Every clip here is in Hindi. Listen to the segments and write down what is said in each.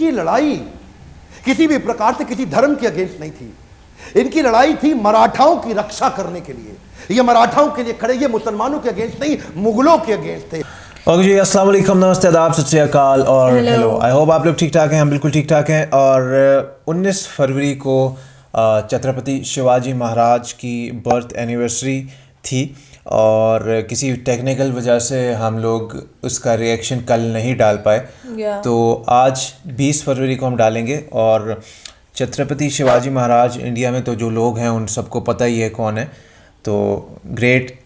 इनकी लड़ाई किसी भी प्रकार से किसी धर्म के अगेंस्ट नहीं थी, इनकी लड़ाई थी मराठाओं की रक्षा करने के लिए। ये मराठाओं के लिए खड़े, ये मुसलमानों के अगेंस्ट नहीं, मुगलों के अगेंस्ट थे। ओके जी, अस्सलाम वालेकुम, नमस्ते, आदाब, सत श्री अकाल और हेलो। आई होप आप लोग ठीक ठाक हैं। हम बिल्कुल ठीक ठाक हैं। और 19 फरवरी को छत्रपति शिवाजी महाराज की बर्थ एनिवर्सरी थी और किसी टेक्निकल वजह से हम लोग उसका रिएक्शन कल नहीं डाल पाए, तो आज 20 फरवरी को हम डालेंगे। और छत्रपति शिवाजी महाराज इंडिया में तो जो लोग हैं उन सबको पता ही है कौन है। तो ग्रेट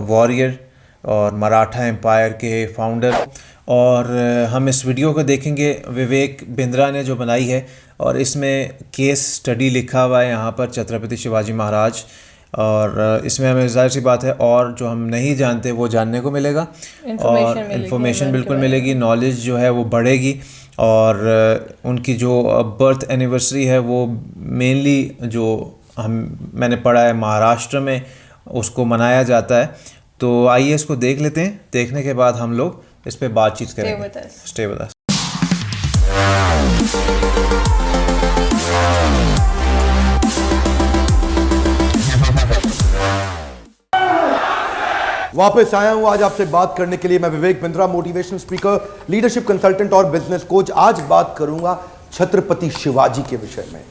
वॉरियर और मराठा एम्पायर के फाउंडर। और हम इस वीडियो को देखेंगे, विवेक बिंद्रा ने जो बनाई है और इसमें केस स्टडी लिखा हुआ है यहाँ पर छत्रपति शिवाजी महाराज। और इसमें हमें ज़ाहिर सी बात है और जो हम नहीं जानते वो जानने को मिलेगा और इन्फॉर्मेशन बिल्कुल मिलेगी, नॉलेज जो है वो बढ़ेगी। और उनकी जो बर्थ एनिवर्सरी है वो मेनली जो मैंने पढ़ा है महाराष्ट्र में उसको मनाया जाता है। तो आइए इसको देख लेते हैं, देखने के बाद हम लोग इस पे बातचीत करेंगे। Stay with us. वापस आया हूं आज आपसे बात करने के लिए। मैं Vivek Bindra, motivational speaker, leadership consultant और बिजनेस कोच। आज बात करूंगा छत्रपति शिवाजी के विषय में।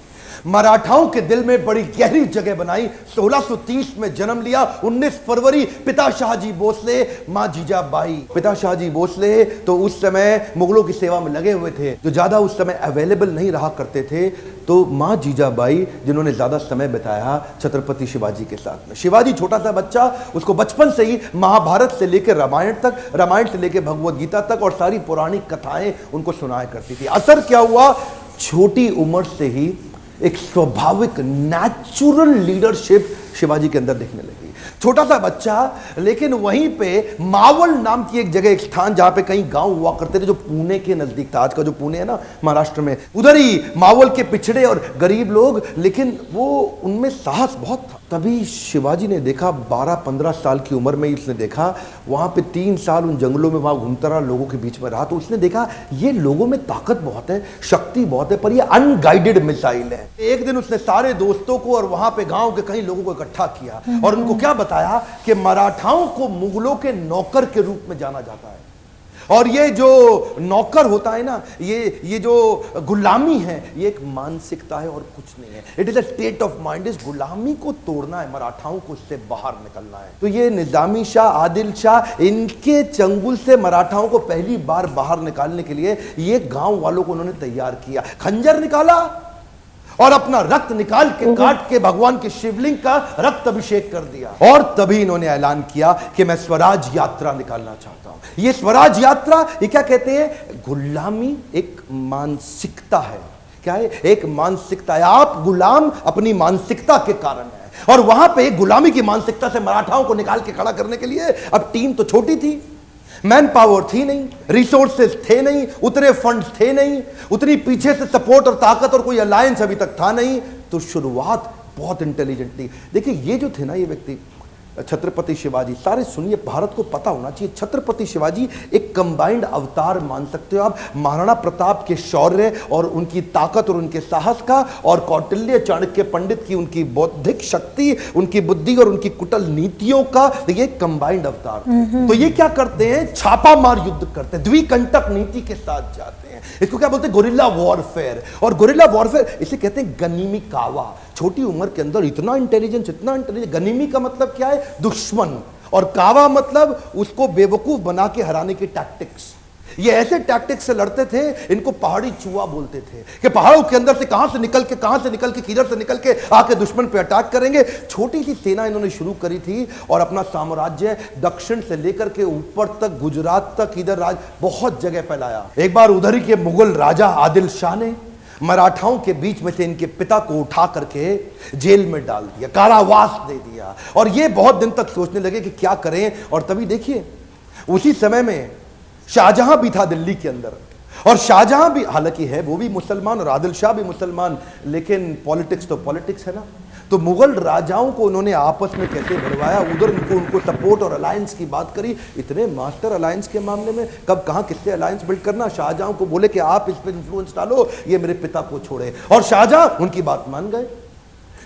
मराठाओं के दिल में बड़ी गहरी जगह बनाई। 1630 में जन्म लिया। 19 फरवरी पिता शाहजी भोसले, मां जीजाबाई। पिता शाहजी भोसले तो उस समय मुगलों की सेवा में लगे हुए थे, जो ज्यादा उस समय अवेलेबल नहीं रहा करते थे। तो मां जीजाबाई जिन्होंने ज्यादा समय बिताया छत्रपति शिवाजी के साथ में। शिवाजी छोटा सा बच्चा, उसको बचपन से ही महाभारत से लेकर रामायण तक, रामायण से लेकर भगवत गीता तक और सारी पौराणिक कथाएं उनको सुनाया करती थी। असर क्या हुआ, छोटी उम्र से ही एक स्वाभाविक नेचुरल लीडरशिप शिवाजी के अंदर दिखने लगी। छोटा सा बच्चा, लेकिन वहीं पे मावल नाम की एक जगह, एक स्थान जहां पे कई गांव हुआ करते थे, जो पुणे के नजदीक था। आज का जो पुणे है ना महाराष्ट्र में, उधर ही मावल के पिछड़े और गरीब लोग, लेकिन वो उनमें साहस बहुत था। तभी शिवाजी ने देखा, 12-15 साल की उम्र में इसने देखा, वहां पे 3 साल उन जंगलों में वहां घूमता रहा, लोगों के बीच में रहा। तो उसने देखा ये लोगों में ताकत बहुत है, शक्ति बहुत है, पर ये अनगाइडेड मिसाइल है। एक दिन उसने सारे दोस्तों को और वहां पे गांव के कई लोगों को इकट्ठा किया और उनको क्या बताया कि मराठाओं को मुगलों के नौकर के रूप में जाना जाता है। और ये जो नौकर होता है ना, ये जो गुलामी है, ये एक मानसिकता है और कुछ नहीं है। It is a state of mind. इस गुलामी को तोड़ना है, मराठाओं को उससे बाहर निकलना है। तो ये निजामी शाह, आदिल शाह, इनके चंगुल से मराठाओं को पहली बार बाहर निकालने के लिए ये गांव वालों को उन्होंने तैयार किया। खंजर निकाला और अपना रक्त निकाल के काट के भगवान के शिवलिंग का रक्त अभिषेक कर दिया। और तभी इन्होंने ऐलान किया कि मैं स्वराज यात्रा निकालना चाहता हूं। ये स्वराज यात्रा, ये क्या कहते हैं, गुलामी एक मानसिकता है। क्या है, एक मानसिकता है। आप गुलाम अपनी मानसिकता के कारण है। और वहां पे एक गुलामी की मानसिकता से मराठाओं को निकाल के खड़ा करने के लिए, अब टीम तो छोटी थी, मैन पावर थी नहीं, रिसोर्सेज थे नहीं, उतने फंड्स थे नहीं, उतनी पीछे से सपोर्ट और ताकत और कोई अलायंस अभी तक था नहीं। तो शुरुआत बहुत इंटेलिजेंट थी। देखिए ये जो थे ना, ये व्यक्ति छत्रपति शिवाजी, सारे सुनिए, भारत को पता होना चाहिए, छत्रपति शिवाजी एक कंबाइंड अवतार मान सकते हो आप, महाराणा प्रताप के शौर्य और उनकी ताकत और उनके साहस का, और कौटिल्य चाणक्य पंडित की उनकी बौद्धिक शक्ति, उनकी बुद्धि और उनकी कुटिल नीतियों का, ये कंबाइंड अवतार। तो ये क्या करते हैं, छापामार युद्ध करते हैं, द्विकंटक नीति के साथ जाते हैं। इसको क्या बोलते हैं, गोरिल्ला वॉरफेयर। और गोरिल्ला वॉरफेयर इसे कहते हैं गनीमी कावा। छोटी उम्र के अंदर इतना इंटेलिजेंस, इतना इंटेलिजेंस। गनीमी का मतलब क्या है, दुश्मन, और कावा मतलब उसको बेवकूफ बना के हराने की टैक्टिक्स। ये ऐसे टैक्टिक्स से लड़ते थे, इनको पहाड़ी चूहा बोलते थे, कि पहाड़ों के अंदर से कहां से निकल के किधर से निकल के आके दुश्मन पे अटैक करेंगे। छोटी सी सेना इन्होंने शुरू करी थी और अपना साम्राज्य दक्षिण से लेकर के ऊपर तक, गुजरात तक, इधर बहुत जगह फैलाया। एक बार उधर ही के मुगल राजा आदिल शाह ने मराठाओं के बीच में से इनके पिता को उठा करके जेल में डाल दिया, कारावास दे दिया। और ये बहुत दिन तक सोचने लगे कि क्या करें। और तभी देखिए उसी समय में शाहजहां भी था दिल्ली के अंदर, और शाहजहां भी हालांकि है वो भी मुसलमान और आदिल शाह भी मुसलमान, लेकिन पॉलिटिक्स तो पॉलिटिक्स है ना। तो मुगल राजाओं को उन्होंने आपस में कैसे भिड़वाया, उधर उनको सपोर्ट और अलायंस की बात करी। इतने मास्टर अलायंस के मामले में, कब कहां किससे अलायंस बिल्ड करना। शाहजहां को बोले कि आप इस पे इन्फ्लुएंस डालो, ये मेरे पिता को छोड़े, और शाहजहां उनकी बात मान गए।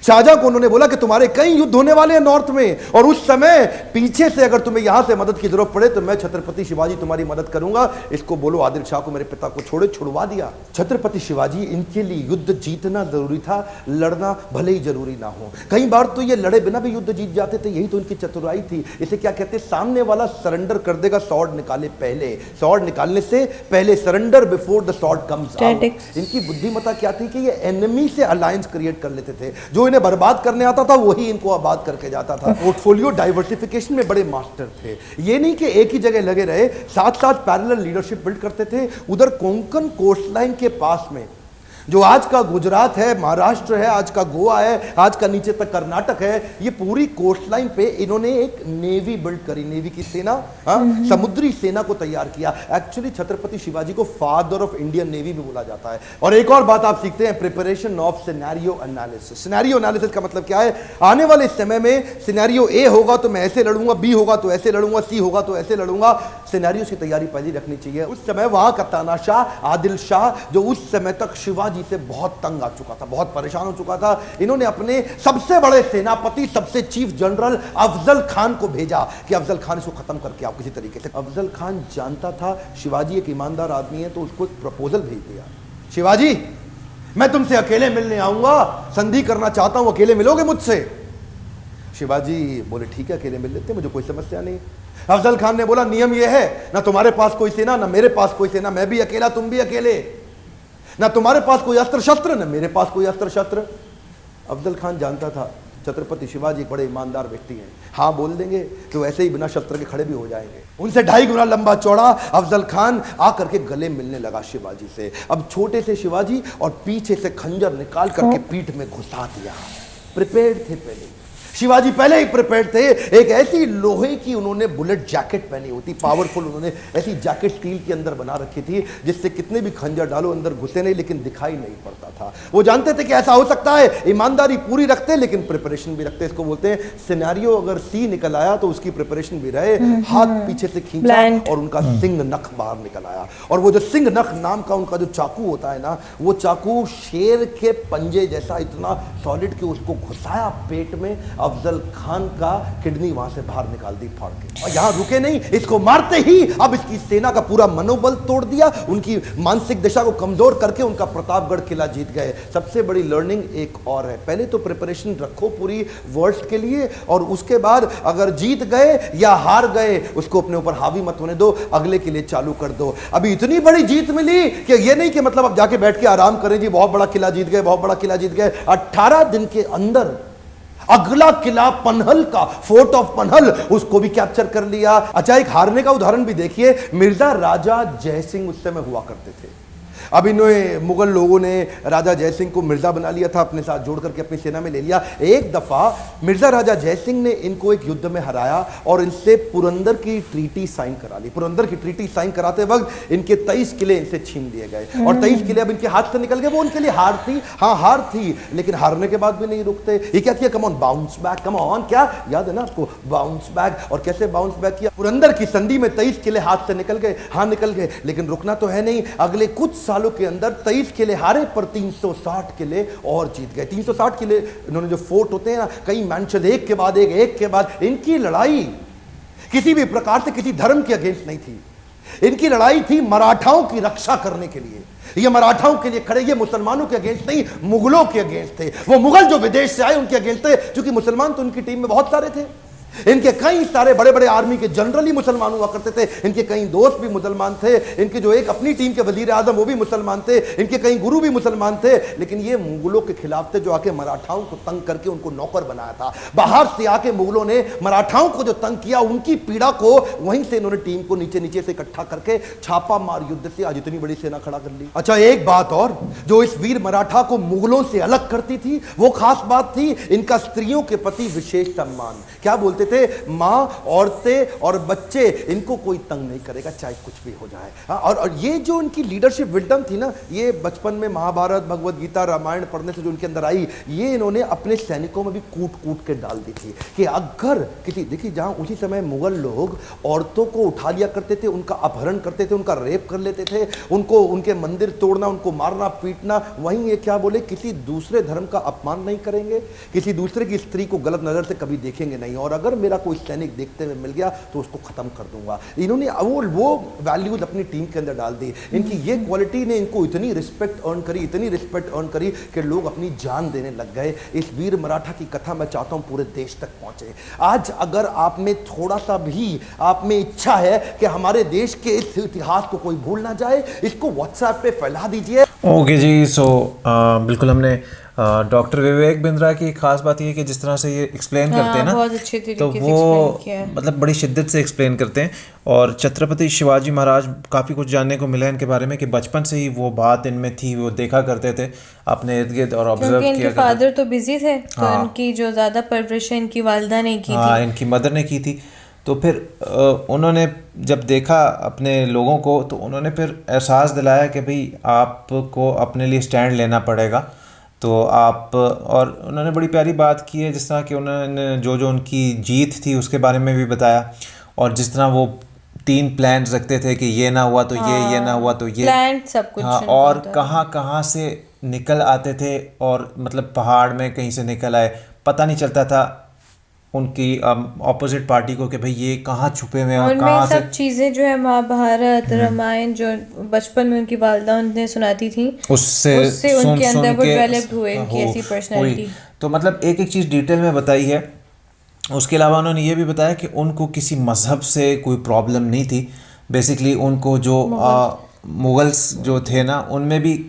शाहजहां को उन्होंने बोला कि तुम्हारे कई युद्ध होने वाले हैं नॉर्थ में, और उस समय पीछे से अगर तुम्हें यहां से मदद की जरूरत पड़े तो मैं छत्रपति शिवाजी तुम्हारी मदद करूंगा। इसको बोलो आदिल शाह को मेरे पिता को छोड़े। छुड़वा दिया। छत्रपति शिवाजी, इनके लिए युद्ध जीतना जरूरी था, लड़ना भले ही जरूरी ना हो। कई बार तो ये लड़े बिना भी युद्ध जीत जाते थे, यही तो इनकी चतुराई थी। इसे क्या कहते, सामने वाला सरेंडर कर देगा स्वॉर्ड निकाले पहले, स्वॉर्ड निकालने से पहले, surrender before the sword comes out. इनकी बुद्धिमत्ता क्या थी कि ये एनिमी से अलायंस क्रिएट कर लेते थे। जो इन्हें बर्बाद करने आता था वही इनको आबाद करके जाता था। पोर्टफोलियो डाइवर्सिफिकेशन में बड़े मास्टर थे। ये नहीं कि एक ही जगह लगे रहे, साथ साथ पैरेलल लीडरशिप बिल्ड करते थे। उधर कोंकण कोस्टलाइन के पास में, जो आज का गुजरात है, महाराष्ट्र है, आज का गोवा है, आज का नीचे तक कर्नाटक है, ये पूरी कोस्टलाइन पे इन्होंने एक नेवी बिल्ड करी, नेवी की सेना, समुद्री सेना को तैयार किया। एक्चुअली छत्रपति शिवाजी को फादर ऑफ इंडियन नेवी भी बोला जाता है। और एक और बात आप सीखते हैं, preparation of scenario analysis. Scenario analysis का मतलब क्या है, आने वाले समय में सिनेरियो ए होगा तो मैं ऐसे लड़ूंगा, बी होगा तो ऐसे लड़ूंगा, सी होगा तो ऐसे लड़ूंगा। सिनेरियो की तैयारी पहले रखनी चाहिए। उस समय वहां का तानाशाह आदिल शाह, जो उस समय तक शिवाजी से बहुत तंग आ चुका था, बहुत परेशान हो चुका था, इन्होंने अपने सबसे बड़े सेनापति, सबसे चीफ जनरल अफजल खान को भेजा कि अफजल खान इसको खत्म करके आओ किसी तरीके से। अफजल खान जानता था शिवाजी एक ईमानदार आदमी है, तो उसको एक प्रपोजल भेज दिया, शिवाजी मैं तुमसे अकेले मिलने आऊंगा, संधि करना चाहता हूं, अकेले मिलोगे मुझसे? शिवाजी बोले ठीक है, अकेले मिल लेते, मुझे कोई समस्या नहीं। अफजल खान ने बोला नियम यह है, ना तुम्हारे पास कोई सेना, ना मेरे पास कोई सेना, मैं भी अकेला, तुम भी अकेले, ना तुम्हारे पास कोई अस्त्र शस्त्र, ना मेरे पास कोई अस्त्र शस्त्र। अफजल खान जानता था छत्रपति शिवाजी बड़े ईमानदार व्यक्ति हैं, हाँ बोल देंगे तो ऐसे ही बिना शस्त्र के खड़े भी हो जाएंगे। उनसे 2.5 गुना लंबा चौड़ा अफजल खान आकर के गले मिलने लगा शिवाजी से। अब छोटे से शिवाजी और पीछे से खंजर निकाल करके पीठ में घुसा दिया। प्रिपेयर्ड थे पहले, शिवाजी पहले ही प्रिपेयर्ड थे। एक ऐसी लोहे की उन्होंने बुलेट जैकेट पहनी होती, पावरफुल, उन्होंने ऐसी जैकेट स्टील के अंदर बना रखी थी जिससे कितने भी खंजर डालो अंदर घुसे नहीं, लेकिन दिखाई नहीं पड़ता था। वो जानते थे कि ऐसा हो सकता है, ईमानदारी पूरी रखते लेकिन प्रिपरेशन भी रखते। इसको बोलते हैं सिनेरियो अगर सी निकल आया तो उसकी प्रिपरेशन भी रहे। हाथ पीछे से खींचा और उनका सिंह नख बाहर निकल आया, और वो जो सिंह नख नाम का उनका जो चाकू होता है ना, वो चाकू शेर के पंजे जैसा इतना सॉलिड कि उसको घुसाया पेट में, अफजल खान का किडनी वहां से बाहर निकाल दी फाड़ के। और यहां रुके नहीं, इसको मारते ही अब इसकी सेना का पूरा मनोबल तोड़ दिया, उनकी मानसिक दिशा को कमजोर करके उनका प्रतापगढ़ किला जीत गए। सबसे बड़ी लर्निंग एक और है, पहले तो प्रिपरेशन रखो पूरी वर्स्ट के लिए, और उसके बाद अगर जीत गए या हार गए उसको अपने ऊपर हावी मत होने दो, अगले के लिए चालू कर दो। अभी इतनी बड़ी जीत मिली कि ये नहीं कि मतलब अब जाके बैठ के आराम करें जी, बहुत बड़ा किला जीत गए, बहुत बड़ा किला जीत गए। 18 दिन के अंदर अगला किला पनहल का, फोर्ट ऑफ पनहल, उसको भी कैप्चर कर लिया। अच्छा, एक हारने का उदाहरण भी देखिए, मिर्जा राजा जयसिंह उस समय हुआ करते थे। अब इन्होंने मुगल लोगों ने राजा जयसिंह को मिर्जा बना लिया था, अपने साथ जोड़ करके अपनी सेना में ले लिया। एक दफा मिर्जा राजा जयसिंह ने इनको एक युद्ध में हराया और इनसे पुरंदर की ट्रीटी साइन करा ली। पुरंदर की ट्रीटी साइन कराते वक्त इनके 23 किले इनसे छीन लिए गए, और 23 किले अब इनके हाथ से निकल गए। वो उनके लिए हार थी, हाँ हार थी, लेकिन हारने के बाद भी नहीं रुकते। ये क्या किया, come on bounce back, come on, क्या याद है ना आपको, बाउंस बैक। और कैसे बाउंस बैक किया, पुरंदर की संधि में 23 किले हाथ से निकल गए, हाँ निकल गए, लेकिन रुकना तो है नहीं। अगले कुछ सालों के अंदर 23 किले हारे पर 360 किले और जीत गए। 360 किले इन्होंने जो फोर्ट होते हैं ना, कई मैंशन, एक के बाद एक के बाद। इनकी लड़ाई किसी भी प्रकार से किसी धर्म के अगेंस्ट नहीं थी, इनकी लड़ाई थी मराठाओं की रक्षा करने के लिए। ये मराठाओं के लिए खड़े, ये मुसलमानों के अगेंस्ट नहीं, मुगलों के अगेंस्ट थे। वो मुगल जो विदेश से आए उनके अगेंस्ट थे, क्योंकि मुसलमान तो उनकी टीम में बहुत सारे थे। इनके कई सारे बड़े बड़े आर्मी के जनरल ही मुसलमान हुआ करते थे, इनके कई दोस्त भी मुसलमान थे, इनके जो एक अपनी टीम के वजीर आजम वो भी मुसलमान थे, इनके कई गुरु भी मुसलमान थे। लेकिन ये मुगलों के खिलाफ थे जो आके मराठाओं को तंग करके उनको नौकर बनाया था। बाहर से आके मुगलों ने मराठाओं को जो तंग किया, उनकी पीड़ा को वहीं से इन्होंने टीम को नीचे नीचे से इकट्ठा करके छापा मार युद्ध से आज इतनी बड़ी सेना खड़ा कर ली। अच्छा, एक बात और जो इस वीर मराठा को मुगलों से अलग करती थी, वो खास बात थी इनका स्त्रियों के प्रति विशेष सम्मान। क्या बोलते थे, माँ, औरतें और बच्चे, इनको कोई तंग नहीं करेगा चाहे कुछ भी हो जाए। हाँ, और ये जो इनकी लीडरशिप विजडम थी ना, ये बचपन में महाभारत, भगवत गीता, रामायण पढ़ने से जो इनके अंदर आई, ये इन्होंने अपने सैनिकों में भी कूट कूट के डाल दी थी कि अगर किसी, देखिए जहां उसी समय मुगल लोग औरतों को उठा लिया करते थे, उनका अपहरण करते थे, उनका रेप कर लेते थे, उनको उनके मंदिर तोड़ना, उनको मारना पीटना, वहीं ये क्या बोले, किसी दूसरे धर्म का अपमान नहीं करेंगे, किसी दूसरे की स्त्री को गलत नजर से कभी देखेंगे नहीं, और अगर मेरा कोई सैनिक देखते हुए मिल गया तो उसको खत्म कर दूंगा। इन्होंने वो वैल्यूज अपनी टीम के अंदर डाल दी। इनकी ये क्वालिटी ने इनको इतनी रिस्पेक्ट अर्न करी, इतनी रिस्पेक्ट अर्न करी कि लोग अपनी जान देने लग गए। इस वीर मराठा की कथा मैं चाहता हूं पूरे देश तक पहुंचे। आज अगर आप में थोड़ा सा भी आप में इच्छा है कि हमारे देश के इस इतिहास को कोई भूल ना जाए, इसको व्हाट्सएप पे फैला दीजिए। ओके जी, सो बिल्कुल हमने डॉक्टर विवेक बिंद्रा की खास बात ये कि जिस तरह से ये एक्सप्लेन करते हैं ना, बहुत अच्छे तरीके तो से वो explain किया है। मतलब बड़ी शिद्दत से एक्सप्लेन करते हैं। और छत्रपति शिवाजी महाराज, काफ़ी कुछ जानने को मिला है इनके बारे में कि बचपन से ही वो बात इनमें थी, वो देखा करते थे अपने इर्द गिर्द और ऑब्जर्व क्योंकि किया इनके करते फादर तो बिजी थे, तो इनकी जो ज़्यादा परवरिश इनकी वालिदा ने की हाँ, थी। इनकी मदर ने की थी। तो फिर उन्होंने जब देखा अपने लोगों को, तो उन्होंने फिर एहसास दिलाया कि भाई आपको अपने लिए स्टैंड लेना पड़ेगा। तो आप, और उन्होंने बड़ी प्यारी बात की है, जिस तरह कि उन्होंने जो जो उनकी जीत थी उसके बारे में भी बताया, और जिस तरह वो 3 प्लान रखते थे कि ये ना हुआ तो ये ना हुआ तो ये, प्लान सब कुछ हाँ, इनका और होता है। कहाँ कहाँ से निकल आते थे, और मतलब पहाड़ में कहीं से निकल आए, पता नहीं चलता था उनकी ऑपोजिट पार्टी को कि भाई ये कहाँ छुपे हुए हैं और और कहाँ मैं से। सब चीज़ें जो है महाभारत, रामायण जो बचपन में उनकी वालिदा उन्हें सुनाती थी, उससे उनके सुन अंदर वो के डेवलप्ड हुए इनकी ऐसी हुई। पर्सनैलिटी। तो मतलब एक एक चीज़ डिटेल में बताई है। उसके अलावा उन्होंने ये भी बताया कि उनको किसी मज़हब से कोई प्रॉब्लम नहीं थी। बेसिकली उनको जो मुगल्स जो थे ना, उनमें भी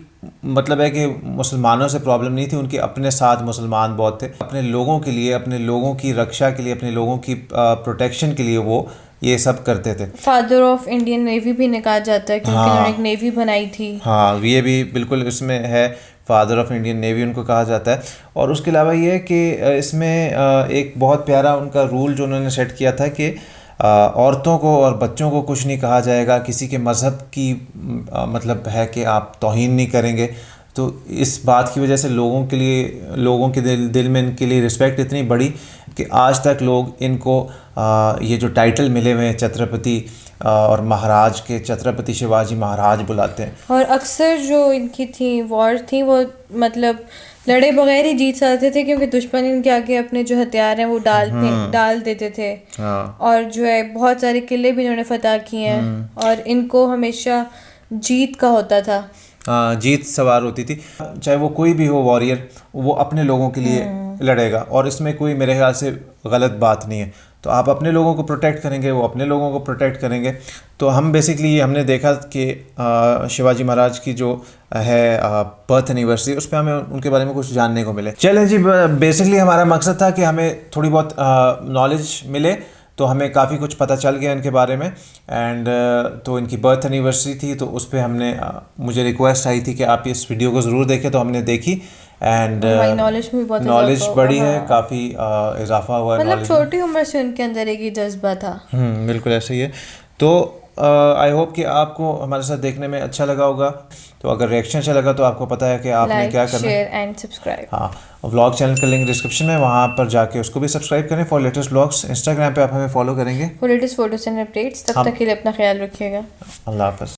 मतलब है कि मुसलमानों से प्रॉब्लम नहीं थी, उनके अपने साथ मुसलमान बहुत थे। अपने लोगों के लिए, अपने लोगों की रक्षा के लिए, अपने लोगों की प्रोटेक्शन के लिए वो ये सब करते थे। फादर ऑफ इंडियन नेवी भी कहा जाता है, क्योंकि उन्होंने एक नेवी बनाई थी। हाँ, ये भी बिल्कुल इसमें है, फादर ऑफ इंडियन नेवी उनको कहा जाता है। और उसके अलावा ये है कि इसमें एक बहुत प्यारा उनका रूल जो उन्होंने सेट किया था कि औरतों को और बच्चों को कुछ नहीं कहा जाएगा, किसी के मज़हब की मतलब है कि आप तौहीन नहीं करेंगे। तो इस बात की वजह से लोगों के लिए, लोगों के दिल में इनके लिए रिस्पेक्ट इतनी बड़ी कि आज तक लोग इनको ये जो टाइटल मिले हुए हैं छत्रपति और महाराज के, छत्रपति शिवाजी महाराज बुलाते हैं। और अक्सर जो इनकी थी वॉर थी, वो मतलब लड़े बगैर ही जीत सकते थे, क्योंकि दुश्मन इनके आगे अपने जो हथियार हैं वो डाल देते थे। हाँ। और जो है बहुत सारे किले भी इन्होंने फतह किए हैं, और इनको हमेशा जीत का होता था। जीत सवार होती थी, चाहे वो कोई भी हो वॉरियर, वो अपने लोगों के लिए लड़ेगा, और इसमें कोई मेरे ख्याल से गलत बात नहीं है। तो आप अपने लोगों को प्रोटेक्ट करेंगे, वो अपने लोगों को प्रोटेक्ट करेंगे। तो हम बेसिकली हमने देखा कि शिवाजी महाराज की जो है बर्थ एनिवर्सरी, उस पर हमें उनके बारे में कुछ जानने को मिले। चलें जी, बेसिकली हमारा मकसद था कि हमें थोड़ी बहुत नॉलेज मिले, तो हमें काफ़ी कुछ पता चल गया इनके बारे में। एंड तो इनकी बर्थ एनिवर्सरी थी, तो उस पर हमने मुझे रिक्वेस्ट आई थी कि आप इस वीडियो को ज़रूर देखें, तो हमने देखी। एंड नॉलेज बढ़ी है, काफ़ी इजाफा हुआ है, मतलब छोटी उम्र से उनके अंदर एक ही जज्बा था। बिल्कुल ऐसे ही है। तो आई होप कि आपको हमारे साथ देखने में अच्छा लगा होगा। तो अगर रिएक्शन अच्छा लगा तो आपको पता है कि आपने क्या करना है। Share and subscribe. हाँ, व्लॉग चैनल का लिंक डिस्क्रिप्शन में, वहाँ पर जाके उसको भी सब्सक्राइब करें फॉर लेटेस्ट व्लॉग्स। इंस्टाग्राम पे आप हमें फॉलो करेंगे for latest photos and updates. तब तक के लिए अपना ख्याल रखिएगा। अल्लाह हाफ़िज़।